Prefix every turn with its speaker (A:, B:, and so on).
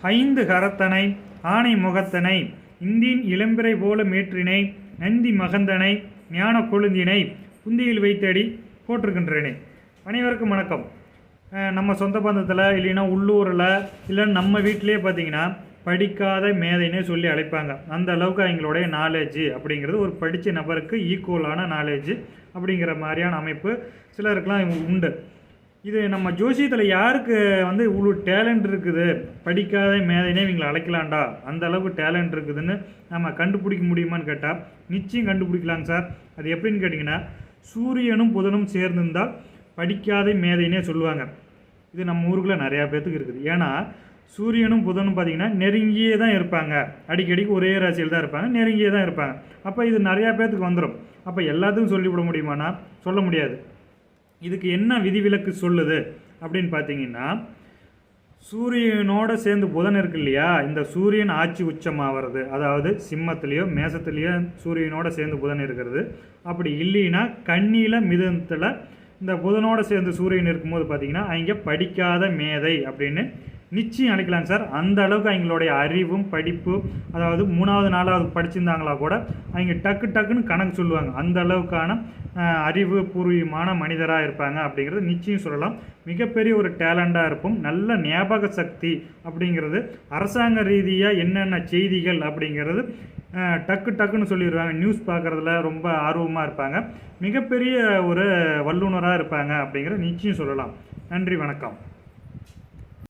A: ஐந்து கரத்தனை ஆனை முகத்தனை இந்தின் இளம்பிறை போல மேற்றினை நந்தி மகந்தனை ஞான கொழுந்தினை புந்தியில் வைத்தடி போட்டிருக்கின்றேனே. அனைவருக்கும் வணக்கம். நம்ம சொந்த பந்தத்தில் இல்லைன்னா உள்ளூரில் இல்லை நம்ம வீட்டிலே பார்த்திங்கன்னா படிக்காத மேதைனே சொல்லி அழைப்பாங்க. அந்த அளவுக்கு அவங்களுடைய நாலேஜ் அப்படிங்கிறது ஒரு படித்த நபருக்கு ஈக்குவலான நாலேஜ் அப்படிங்கிற மாதிரியான அமைப்பு சிலருக்கெலாம் உண்டு. இது நம்ம ஜோசியத்தில் யாருக்கு இவ்வளோ டேலண்ட் இருக்குது, படிக்காத மேதைனே இவங்களை அழைக்கலாண்டா, அந்த அளவுக்கு டேலண்ட் இருக்குதுன்னு நம்ம கண்டுபிடிக்க முடியுமான்னு கேட்டால் நிச்சயம் கண்டுபிடிக்கலாங்க சார். அது எப்படின்னு கேட்டிங்கன்னா, சூரியனும் புதனும் சேர்ந்திருந்தால் படிக்காத மேதைனே சொல்லுவாங்க. இது நம்ம ஊருக்குள்ளே நிறையா பேர்த்துக்கு இருக்குது. ஏன்னா சூரியனும் புதனும் பார்த்திங்கன்னா நெருங்கியே தான் இருப்பாங்க, அடிக்கடிக்கு ஒரே ராசியில் தான் இருப்பாங்க, நெருங்கியே தான் இருப்பாங்க. அப்போ இது நிறையா பேர்த்துக்கு வந்துடும். அப்போ எல்லாத்துக்கும் சொல்லிவிட முடியுமானா சொல்ல முடியாது. இதுக்கு என்ன விதிவிலக்கு சொல்லுது அப்படின்னு பார்த்தீங்கன்னா, சூரியனோட சேர்ந்து புதன் இருக்கு இல்லையா, இந்த சூரியன் ஆட்சி உச்சமாகிறது, அதாவது சிம்மத்துலேயோ மேசத்துலேயோ சூரியனோட சேர்ந்து புதன் இருக்கிறது. அப்படி இல்லைன்னா கன்னியில் மிதுனத்தில் இந்த புதனோட சேர்ந்து சூரியன் இருக்கும்போது பார்த்திங்கன்னா அவங்க படிக்காத மேதை அப்படின்னு நிச்சயம் அழைக்கலாங்க சார். அந்த அளவுக்கு அவங்களுடைய அறிவும் படிப்பு, அதாவது 3வது 4வது படிச்சிருந்தாங்களா கூட அவங்க டக்குன்னு கணக்கு சொல்லுவாங்க. அந்த அளவுக்கான அறிவு பூர்வீகமான மனிதராக இருப்பாங்க அப்படிங்கிறது நிச்சயம் சொல்லலாம். மிகப்பெரிய ஒரு டேலண்டாக இருப்போம். நல்ல ஞாபக சக்தி அப்படிங்கிறது, அரசாங்க ரீதியாக என்னென்ன செய்திகள் அப்படிங்கிறது டக்குன்னு சொல்லிடுவாங்க. நியூஸ் பார்க்குறதுல ரொம்ப ஆர்வமாக இருப்பாங்க. மிகப்பெரிய ஒரு வல்லுநராக இருப்பாங்க அப்படிங்கிறது நிச்சயம் சொல்லலாம். நன்றி, வணக்கம்.